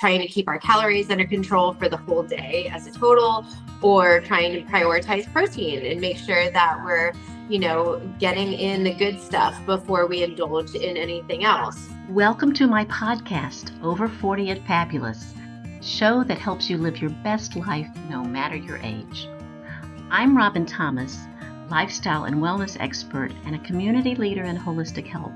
trying to keep our calories under control for the whole day as a total, or trying to prioritize protein and make sure that we're, getting in the good stuff before we indulge in anything else. Welcome to my podcast, Over 40 and Fabulous, a show that helps you live your best life no matter your age. I'm Robin Thomas, lifestyle and wellness expert and a community leader in holistic health.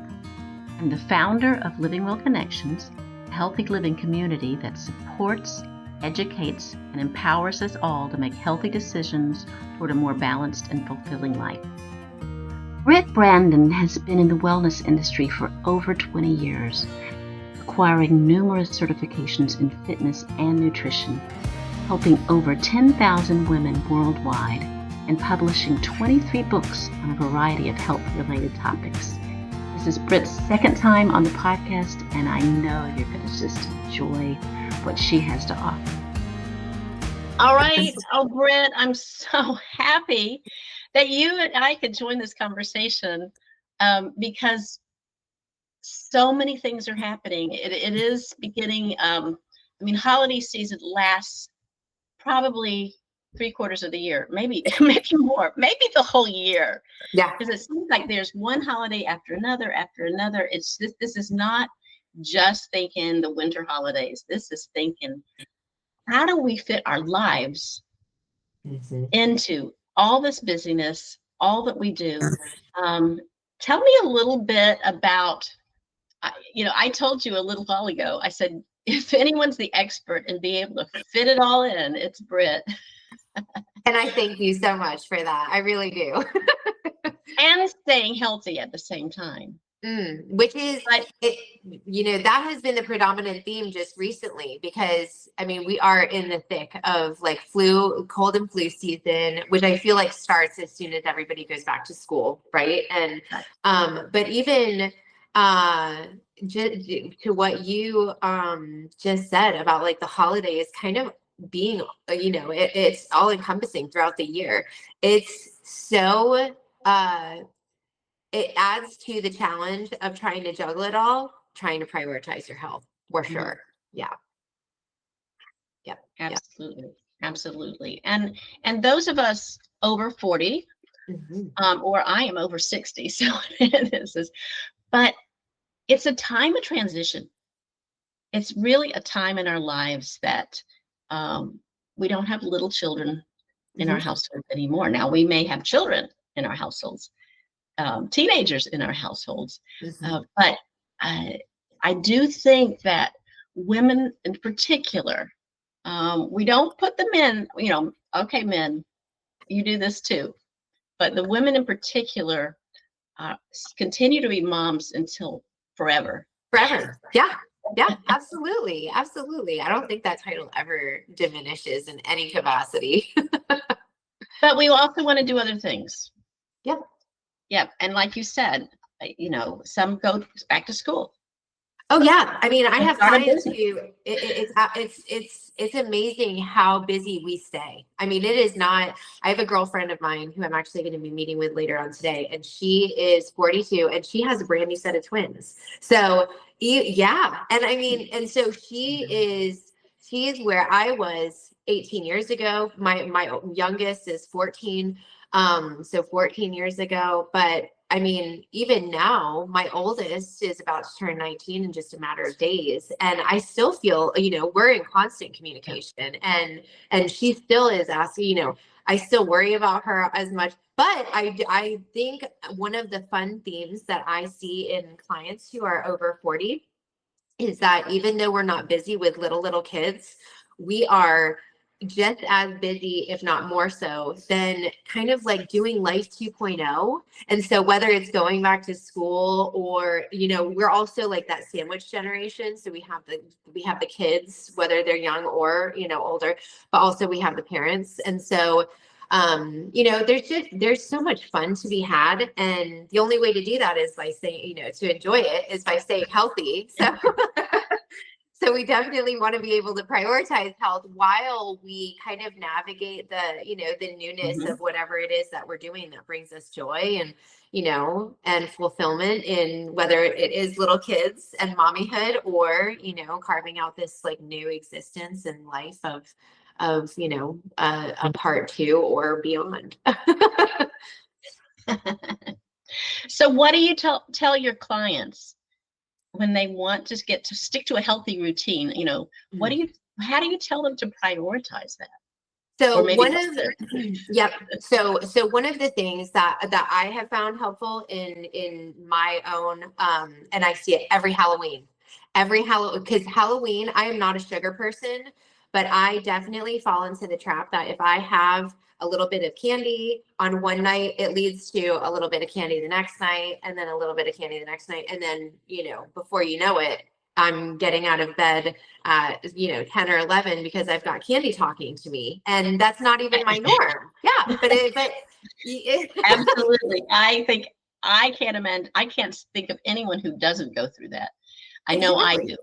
I'm the founder of Living Well Connections, a healthy living community that supports, educates, and empowers us all to make healthy decisions toward a more balanced and fulfilling life. Britt Brandon has been in the wellness industry for over 20 years, acquiring numerous certifications in fitness and nutrition, helping over 10,000 women worldwide, and publishing 23 books on a variety of health-related topics. This is Britt's second time on the podcast, and I know you're going to just enjoy what she has to offer. All right. Oh, Britt, I'm so happy that you and I could join this conversation because so many things are happening. It is beginning. Holiday season lasts probably 3/4 of the year, maybe more, maybe the whole year. Yeah. Because it seems like there's one holiday after another. It's this is not just thinking the winter holidays. This is thinking, how do we fit our lives into all this busyness, all that we do? Tell me a little bit about, I told you a little while ago, I said, if anyone's the expert in being able to fit it all in, it's Britt. And I thank you so much for that. I really do. And staying healthy at the same time. Which is, that has been the predominant theme just recently, because we are in the thick of cold and flu season, which I feel like starts as soon as everybody goes back to school, right? And but even to what you just said about the holidays kind of being, it's all encompassing throughout the year. It's so it adds to the challenge of trying to juggle it all, trying to prioritize your health, for sure. Yeah. Yep. Absolutely. And those of us over 40, or I am over 60, so but it's a time of transition. It's really a time in our lives that we don't have little children in our household anymore. Now, we may have children in our households, teenagers in our households. But I do think that women in particular, we don't put them in, okay, men, you do this too. But the women in particular continue to be moms until forever. Forever. Yeah. Yeah, absolutely. Absolutely. I don't think that title ever diminishes in any capacity. But we also want to do other things. Yep. Yeah, and like you said, some go back to school. Oh yeah, I have clients who it's amazing how busy we stay. It is not. I have a girlfriend of mine who I'm actually going to be meeting with later on today, and she is 42, and she has a brand new set of twins. So yeah, and so she is where I was 18 years ago. My youngest is 14. So 14 years ago, but even now, my oldest is about to turn 19 in just a matter of days. And I still feel, we're in constant communication, and she still is asking, I still worry about her as much, but I think one of the fun themes that I see in clients who are over 40 is that even though we're not busy with little kids, we are just as busy, if not more so, than kind of doing life 2.0. And so whether it's going back to school or, we're also that sandwich generation. So we have the kids, whether they're young or, older, but also we have the parents. And so, there's so much fun to be had. And the only way to do that is by saying, to enjoy it is by staying healthy. So So we definitely want to be able to prioritize health while we kind of navigate the, the newness of whatever it is that we're doing that brings us joy and, and fulfillment in whether it is little kids and mommyhood or, carving out this like new existence and life of a part 2 or beyond. So what do you tell your clients when they want to get to stick to a healthy routine? How do you tell them to prioritize that? So one of the things that I have found helpful in my own, and I see it every Halloween, because Halloween, I am not a sugar person, but I definitely fall into the trap that if I have a little bit of candy on one night, it leads to a little bit of candy the next night, and then a little bit of candy the next night. And then, before you know it, I'm getting out of bed at, 10 or 11 because I've got candy talking to me. And that's not even my norm. Yeah. But absolutely. I can't think of anyone who doesn't go through that. I know I do.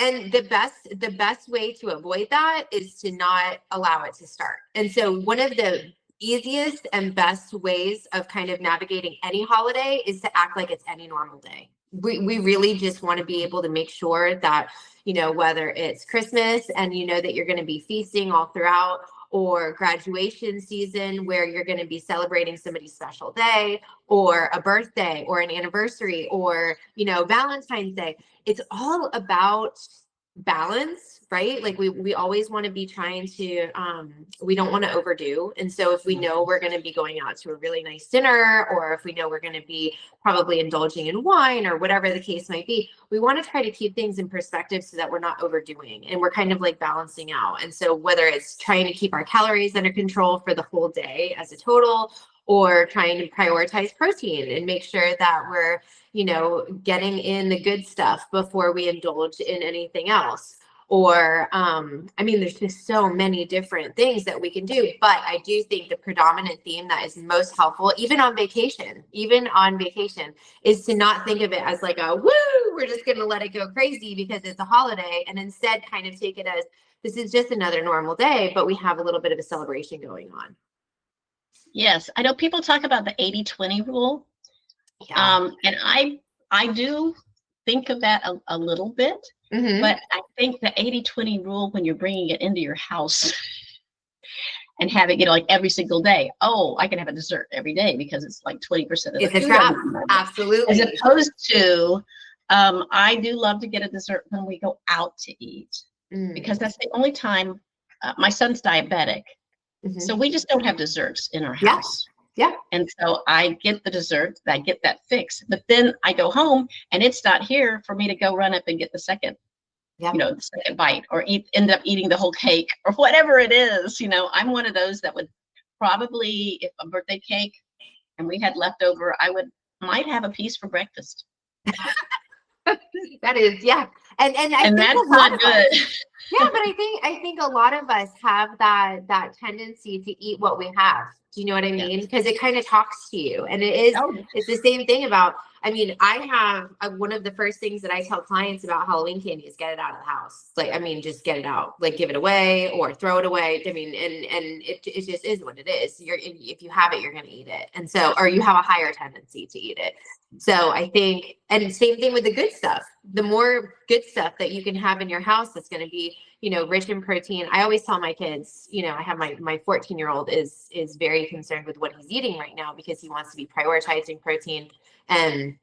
And the best way to avoid that is to not allow it to start. And so one of the easiest and best ways of kind of navigating any holiday is to act like it's any normal day. We really just want to be able to make sure that, whether it's Christmas and that you're going to be feasting all throughout, or graduation season where you're going to be celebrating somebody's special day, or a birthday or an anniversary, or, Valentine's Day. It's all about balance, right? Like we always want to be trying to, we don't want to overdo. And so if we know we're going to be going out to a really nice dinner, or if we know we're going to be probably indulging in wine or whatever the case might be, we want to try to keep things in perspective so that we're not overdoing and we're kind of like balancing out. And so whether it's trying to keep our calories under control for the whole day as a total, or trying to prioritize protein and make sure that we're, getting in the good stuff before we indulge in anything else. Or, there's just so many different things that we can do, but I do think the predominant theme that is most helpful, even on vacation, is to not think of it as like a, woo, we're just going to let it go crazy because it's a holiday, and instead kind of take it as, this is just another normal day, but we have a little bit of a celebration going on. Yes, I know people talk about the 80-20 rule. Yeah. And I do think of that a little bit, but I think the 80-20 rule, when you're bringing it into your house and having it like every single day, I can have a dessert every day because it's like 20% of the food. It's a trap. Absolutely. As opposed to, I do love to get a dessert when we go out to eat, because that's the only time. My son's diabetic. So we just don't have desserts in our house. Yeah. And so I get the dessert, I get that fix, but then I go home and it's not here for me to go run up and get the second, the second bite, or end up eating the whole cake or whatever it is. I'm one of those that would probably, if a birthday cake and we had leftover, might have a piece for breakfast. That is, yeah. And that's not good. Yeah, but I think a lot of us have that tendency to eat what we have. Do you know what I mean? Because it kind of talks to you, and it's the same thing about. I have one of the first things that I tell clients about Halloween candy is get it out of the house. Just get it out, like give it away or throw it away. And it just is what it is. If you have it, you're going to eat it. And so, or you have a higher tendency to eat it. So I think, and same thing with the good stuff, the more good stuff that you can have in your house, that's going to be, rich in protein. I always tell my kids, I have my 14-year-old is very concerned with what he's eating right now because he wants to be prioritizing protein and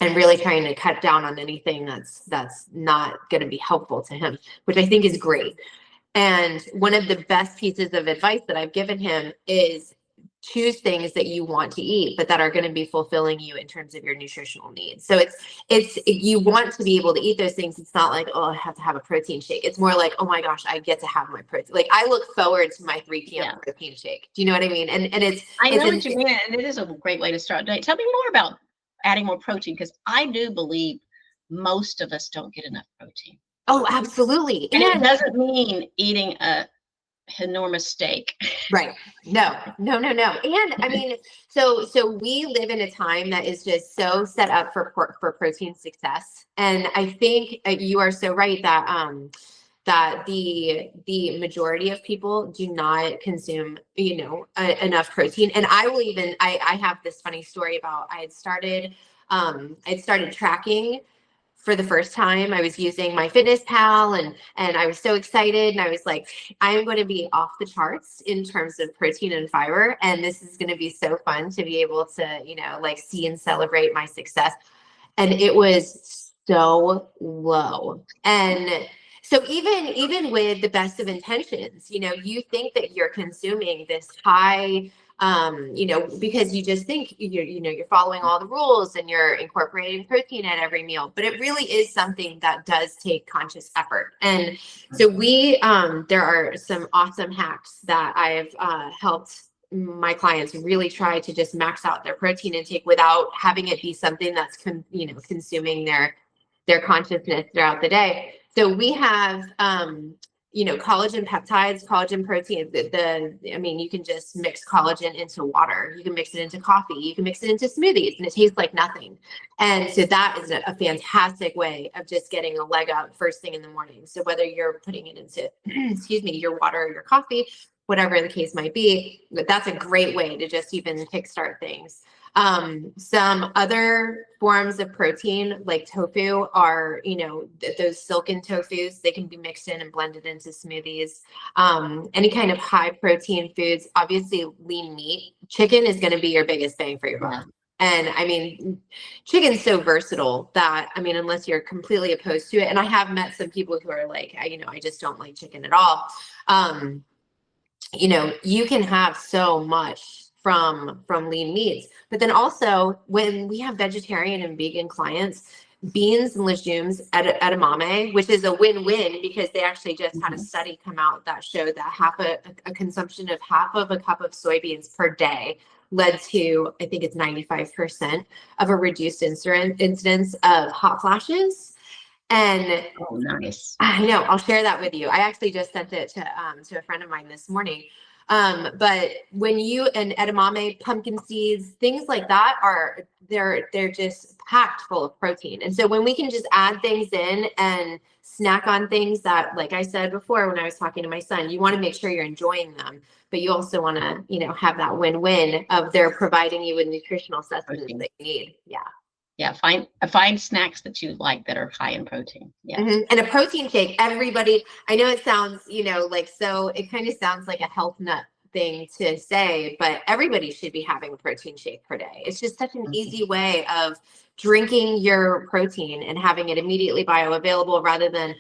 really trying to cut down on anything that's not going to be helpful to him, which I think is great. And one of the best pieces of advice that I've given him is choose things that you want to eat, but that are going to be fulfilling you in terms of your nutritional needs. So it's you want to be able to eat those things. It's not like, I have to have a protein shake. It's more like, oh my gosh, I get to have my protein. Like I look forward to my 3 p.m. protein shake. Do you know what I mean? And I know what you mean. And it is a great way to start day. Tell me more about adding more protein, because I do believe most of us don't get enough protein. Oh, absolutely. And it doesn't mean eating a enormous steak. Right. No. And I mean, so we live in a time that is just so set up for protein success. And I think you are so right that that the majority of people do not consume, enough protein. And I will even, I have this funny story about, I'd started tracking for the first time. I was using my Fitness Pal and I was so excited, and I was like, I'm going to be off the charts in terms of protein and fiber. And this is going to be so fun to be able to, like see and celebrate my success. And it was so low. And so even with the best of intentions, you think that you're consuming this high, because you just think you're following all the rules and you're incorporating protein at every meal, but it really is something that does take conscious effort. And so there are some awesome hacks that I've helped my clients really try to just max out their protein intake without having it be something that's consuming their consciousness throughout the day. So we have collagen peptides, collagen protein. You can just mix collagen into water. You can mix it into coffee. You can mix it into smoothies, and it tastes like nothing. And so that is a fantastic way of just getting a leg up first thing in the morning. So whether you're putting it into, your water or your coffee, whatever the case might be, but that's a great way to just even kickstart things. Some other forms of protein like tofu are, those silken tofus, they can be mixed in and blended into smoothies. Any kind of high protein foods, obviously lean meat. Chicken is going to be your biggest bang for your buck. And I mean, chicken's so versatile that, unless you're completely opposed to it, and I have met some people who are like, I just don't like chicken at all. You can have so much from lean meats. But then also when we have vegetarian and vegan clients, beans and legumes edamame, which is a win-win, because they actually just had a study come out that showed that a consumption of half of a cup of soybeans per day led to, I think it's 95% of a reduced incidence of hot flashes. And oh, nice. I know, I'll share that with you. I actually just sent it to a friend of mine this morning. But when and edamame, pumpkin seeds, things like that they're just packed full of protein. And so when we can just add things in and snack on things that, like I said before, when I was talking to my son, you want to make sure you're enjoying them, but you also want to, have that win-win of they're providing you with nutritional sustenance that you need. Yeah. Find snacks that you like that are high in protein. Yeah. And a protein shake, everybody, I know it sounds, it kind of sounds like a health nut thing to say, but everybody should be having a protein shake per day. It's just such an easy way of drinking your protein and having it immediately bioavailable rather than,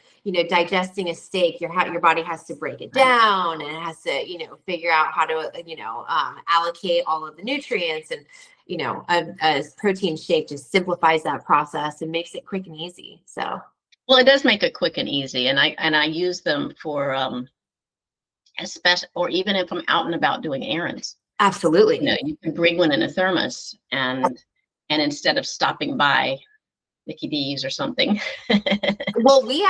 digesting a steak. Your body has to break it down and it has to, figure out how to, allocate all of the nutrients. And a protein shake just simplifies that process and makes it quick and easy. So, well, it does make it quick and easy, and I use them for especially, or even if I'm out and about doing errands. Absolutely, you can bring one in a thermos, and instead of stopping by Mickey D's or something. Well, we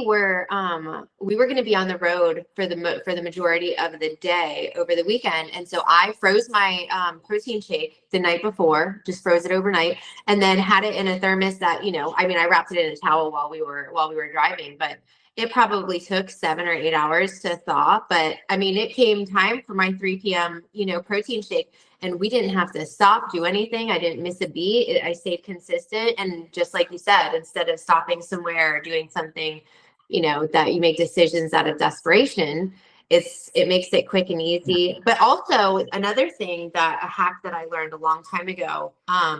were going to be on the road for the majority of the day over the weekend, and so I froze my protein shake the night before, just froze it overnight, and then had it in a thermos that I wrapped it in a towel while we were driving, but it probably took 7 or 8 hours to thaw. But it came time for my 3 p.m. protein shake. And we didn't have to stop, do anything. I didn't miss a beat. I stayed consistent. And just like you said, instead of stopping somewhere or doing something, that you make decisions out of desperation, it makes it quick and easy. But also another thing, a hack that I learned a long time ago,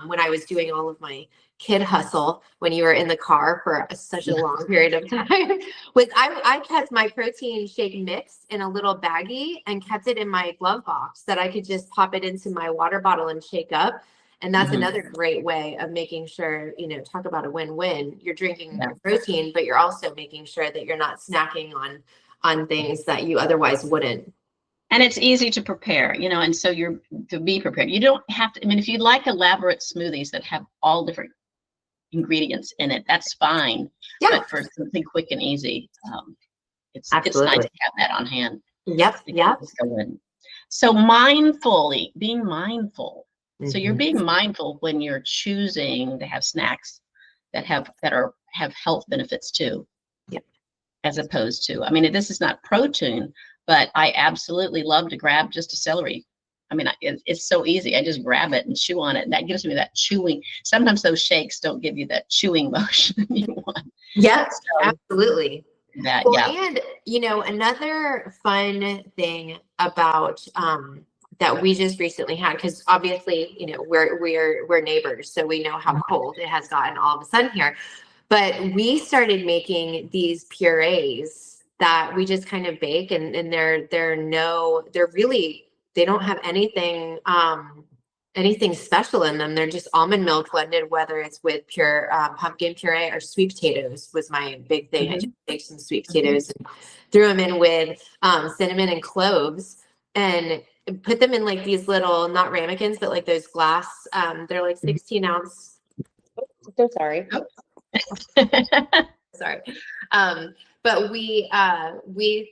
when I was doing all of my kid hustle, when you were in the car for such a long period of time, was I kept my protein shake mix in a little baggie and kept it in my glove box that I could just pop it into my water bottle and shake up. And that's another great way of making sure, talk about a win-win. You're drinking your protein, but you're also making sure that you're not snacking on things that you otherwise wouldn't. And it's easy to prepare, and so you're to be prepared. You don't have to, if you like elaborate smoothies that have all different ingredients in it, that's fine. Yeah. But for something quick and easy, It's nice Absolutely. to have that on hand. Yep. Yep. So being mindful. So you're being mindful when you're choosing to have snacks that have health benefits too. Yep. As opposed to, I mean, this is not protein, but I absolutely love to grab just a celery. I mean, it's so easy. I just grab it and chew on it. And that gives me that chewing. Sometimes those shakes don't give you that chewing motion you want. Yep, So, absolutely. That, Well, yeah. and another fun thing about that we just recently had, because obviously, we're neighbors, so we know how cold it has gotten all of a sudden here. But we started making these purees that we just kind of bake, and they don't have anything special in them. They're just almond milk blended, whether it's with pure pumpkin puree or sweet potatoes was my big thing. I just baked some sweet potatoes and threw them in with cinnamon and cloves and put them in like these little, not ramekins, but like those glass, they're like 16 ounce. So sorry. Sorry. But we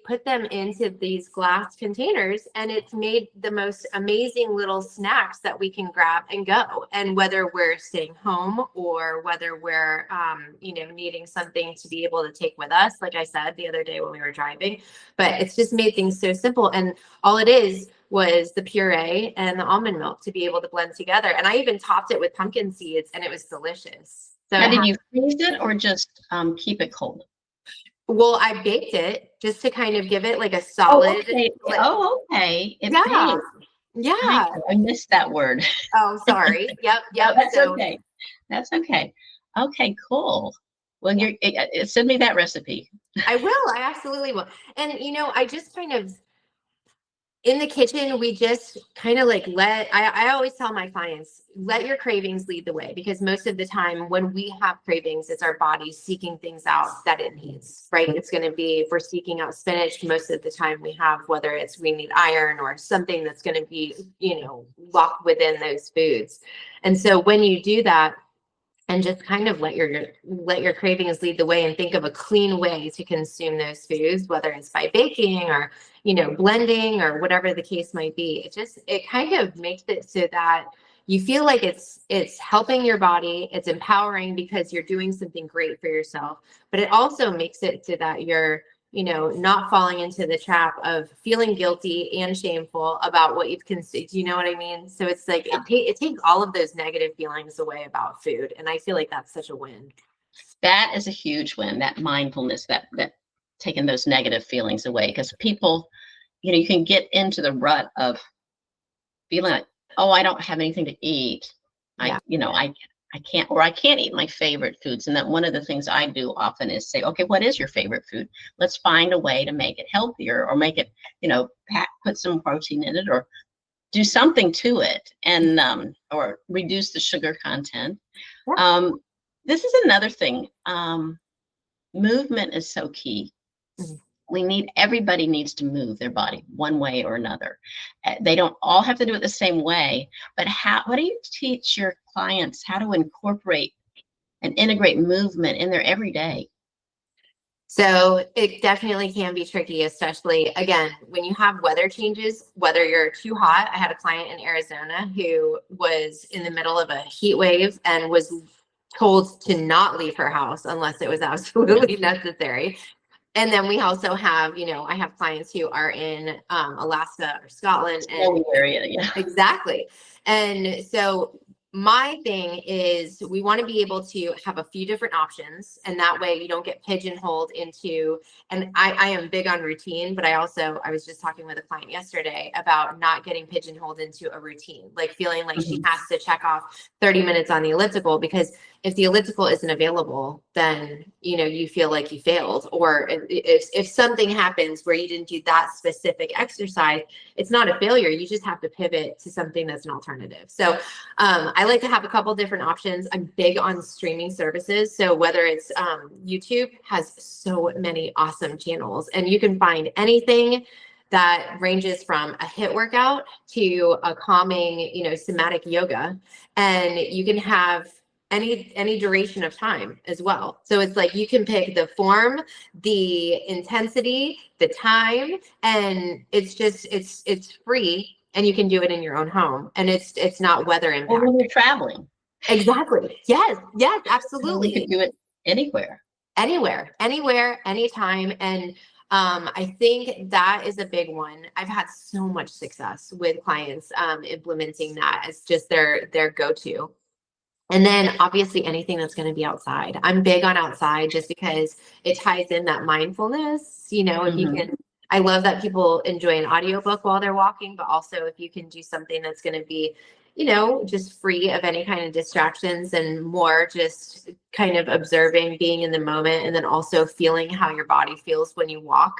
put them into these glass containers, and it's made the most amazing little snacks that we can grab and go. And whether we're staying home or whether we're, needing something to be able to take with us, like I said the other day when we were driving, but it's just made things so simple. And all it is was the puree and the almond milk to be able to blend together. And I even topped it with pumpkin seeds, and it was delicious. So now, did you freeze it or just keep it cold? Well, I baked it just to kind of give it like a solid. Okay. Okay. Yeah. Yeah. I missed that word. Oh, sorry. Yep. That's okay. That's okay. Okay, cool. Well, send me that recipe. I will. I absolutely will. And, I just kind of, in the kitchen, we just kind of like I always tell my clients, let your cravings lead the way, because most of the time when we have cravings, it's our body seeking things out that it needs, right? It's going to be, if we're seeking out spinach, most of the time we have, whether it's we need iron or something that's going to be, locked within those foods. And so when you do that, and just kind of let your cravings lead the way and think of a clean way to consume those foods, whether it's by baking or, blending or whatever the case might be. It kind of makes it so that you feel like it's helping your body, it's empowering because you're doing something great for yourself, but it also makes it so that you're, not falling into the trap of feeling guilty and shameful about what you've consumed. Do you know what I mean? So it's like, it takes all of those negative feelings away about food. And I feel like that's such a win. That is a huge win, that mindfulness, that taking those negative feelings away. Because people, you can get into the rut of feeling like, oh, I don't have anything to eat. Yeah. I can't eat my favorite foods. And that one of the things I do often is say, okay, what is your favorite food? Let's find a way to make it healthier, or make it, put some protein in it, or do something to it, and or reduce the sugar content. Yeah. This is another thing. Movement is so key. Everybody needs to move their body one way or another. They don't all have to do it the same way, but what do you teach your clients how to incorporate and integrate movement in their everyday? So it definitely can be tricky, especially again, when you have weather changes, whether you're too hot. I had a client in Arizona who was in the middle of a heat wave and was told to not leave her house unless it was absolutely necessary. And then we also have, I have clients who are in Alaska or Scotland. And area, yeah. Exactly. And so my thing is we want to be able to have a few different options, and that way you don't get pigeonholed into, and I am big on routine, but I was just talking with a client yesterday about not getting pigeonholed into a routine, like feeling like she has to check off 30 minutes on the elliptical, because if the elliptical isn't available, then, you feel like you failed. Or if something happens where you didn't do that specific exercise, it's not a failure. You just have to pivot to something that's an alternative. So I like to have a couple different options. I'm big on streaming services. So whether it's YouTube has so many awesome channels, and you can find anything that ranges from a HIIT workout to a calming, somatic yoga. And you can have any duration of time as well. So it's like you can pick the form, the intensity, the time, and it's free, and you can do it in your own home, and it's not weather Or impact. when you're traveling. Exactly. Yes, You absolutely. can do it anywhere. Anywhere, anytime. And I think that is a big one. I've had so much success with clients implementing that as just their go-to. And then obviously anything that's going to be outside. I'm big on outside just because it ties in that mindfulness, if you can. I love that people enjoy an audiobook while they're walking, but also if you can do something that's going to be, just free of any kind of distractions and more just kind of observing, being in the moment, and then also feeling how your body feels when you walk.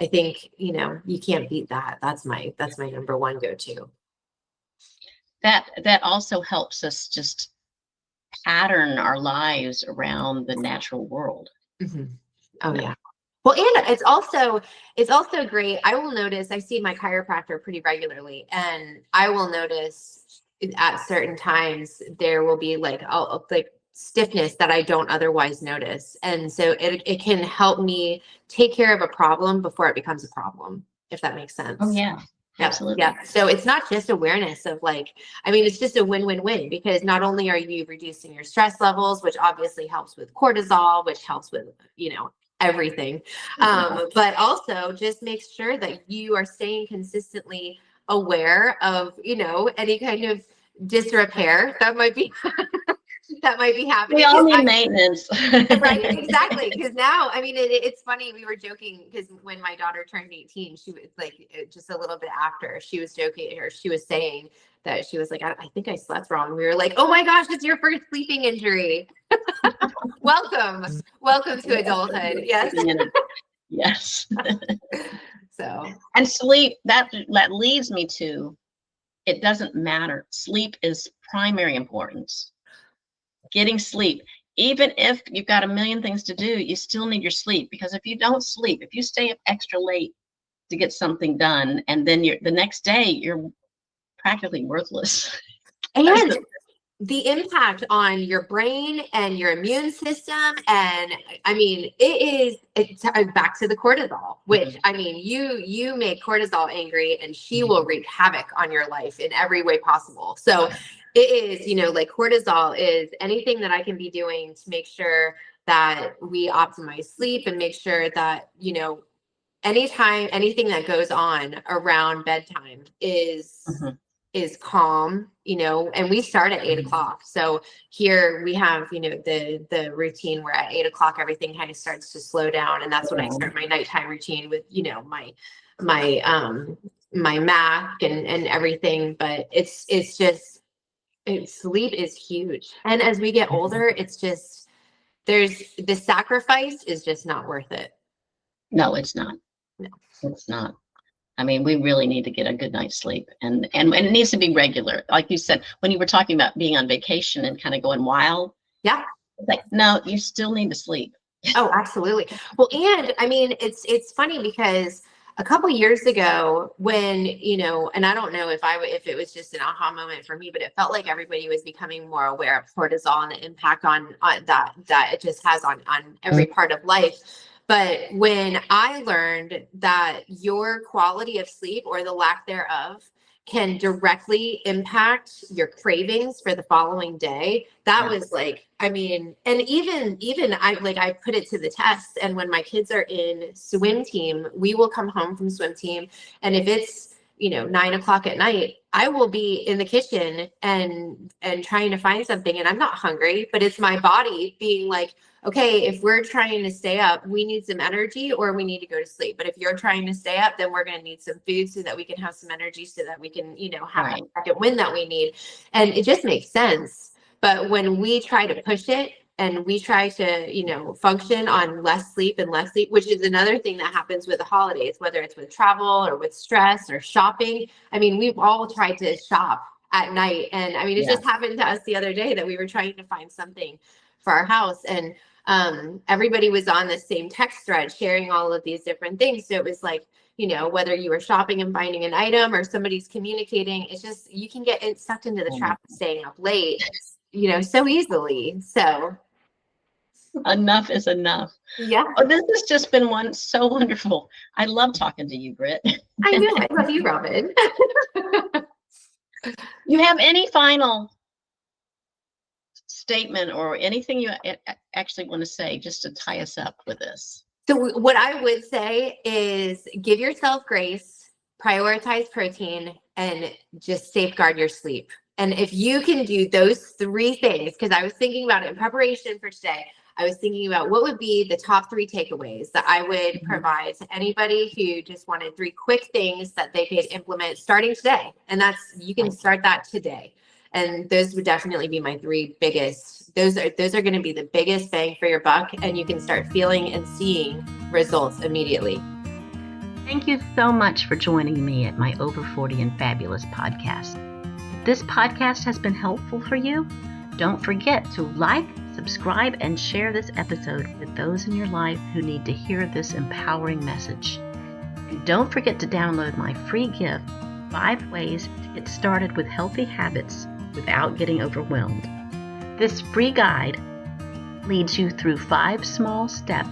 I think, you can't beat that. That's my number one go-to. That also helps us just pattern our lives around the natural world. Oh yeah. Well, and it's also great. I will notice, I see my chiropractor pretty regularly, and I will notice at certain times there will be like stiffness that I don't otherwise notice. And so it can help me take care of a problem before it becomes a problem, if that makes sense. Oh yeah. Absolutely. Yeah. So it's not just awareness of it's just a win-win-win, because not only are you reducing your stress levels, which obviously helps with cortisol, which helps with, everything. But also just makes sure that you are staying consistently aware of, any kind of disrepair that might be happening. We all need maintenance. Right, exactly. Because now, it's funny. We were joking because when my daughter turned 18, she was just a little bit after, she was joking, or she was saying that she was like, I think I slept wrong. We were like, oh my gosh, it's your first sleeping injury. Welcome to adulthood. Yes. Yes. So, and sleep, that leads me to, it doesn't matter. Sleep is primary importance. Getting sleep, even if you've got a million things to do, you still need your sleep, because if you don't sleep, if you stay up extra late to get something done, and then the next day you're practically worthless. And the impact on your brain and your immune system, and it's back to the cortisol, which you make cortisol angry, and she will wreak havoc on your life in every way possible. So it is, cortisol is anything that I can be doing to make sure that we optimize sleep, and make sure that, anytime anything that goes on around bedtime is calm, and we start at 8 o'clock. So here we have, the routine where at 8 o'clock, everything kind of starts to slow down. And that's when I start my nighttime routine with, my math and everything. But sleep is huge. And as we get older, it's just, the sacrifice is just not worth it. No, it's not. No, it's not. We really need to get a good night's sleep, and it needs to be regular. Like you said, when you were talking about being on vacation and kind of going wild. Yeah. No, you still need to sleep. Oh, absolutely. Well, and it's funny because a couple years ago when, and I don't know if it was just an aha moment for me, but it felt like everybody was becoming more aware of cortisol and the impact on that it just has on every part of life. But when I learned that your quality of sleep, or the lack thereof, can directly impact your cravings for the following day, that was and even I put it to the test. And when my kids are in swim team, we will come home from swim team, and if it's 9 o'clock at night, I will be in the kitchen and trying to find something, and I'm not hungry, but it's my body being like, okay, if we're trying to stay up, we need some energy, or we need to go to sleep. But if you're trying to stay up, then we're going to need some food so that we can have some energy, so that we can, have that second win that we need. And it just makes sense. But when we try to push it, and we try to, function on less sleep, which is another thing that happens with the holidays, whether it's with travel or with stress or shopping. We've all tried to shop at night. And it just happened to us the other day that we were trying to find something for our house. And everybody was on the same text thread sharing all of these different things. So it was like, whether you were shopping and finding an item, or somebody's communicating, it's just, you can get sucked into the trap of staying up late. so easily. So enough is enough. yeah, Oh, this has just been so wonderful. I love talking to you, Britt. I know. I love you, Robin. You have any final statement or anything you actually want to say just to tie us up with this? So what I would say is give yourself grace, prioritize protein, and just safeguard your sleep. And if you can do those 3 things, because I was thinking about it in preparation for today, I was thinking about what would be the top 3 takeaways that I would provide to anybody who just wanted 3 quick things that they could implement starting today. And you can start that today. And those would definitely be my 3 biggest. Those are going to be the biggest bang for your buck, and you can start feeling and seeing results immediately. Thank you so much for joining me at my Over 40 and Fabulous podcast. If this podcast has been helpful for you, don't forget to like, subscribe, and share this episode with those in your life who need to hear this empowering message. And don't forget to download my free gift, 5 ways to get started with healthy habits without getting overwhelmed. This free guide leads you through 5 small steps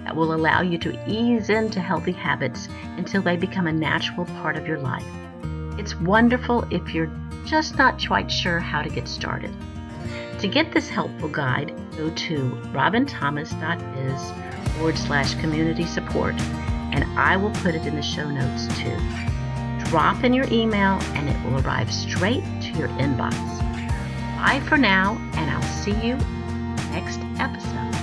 that will allow you to ease into healthy habits until they become a natural part of your life. It's wonderful if you're just not quite sure how to get started. To get this helpful guide, go to robinthomas.biz/community support, and I will put it in the show notes too. Drop in your email and it will arrive straight to your inbox. Bye for now, and I'll see you next episode.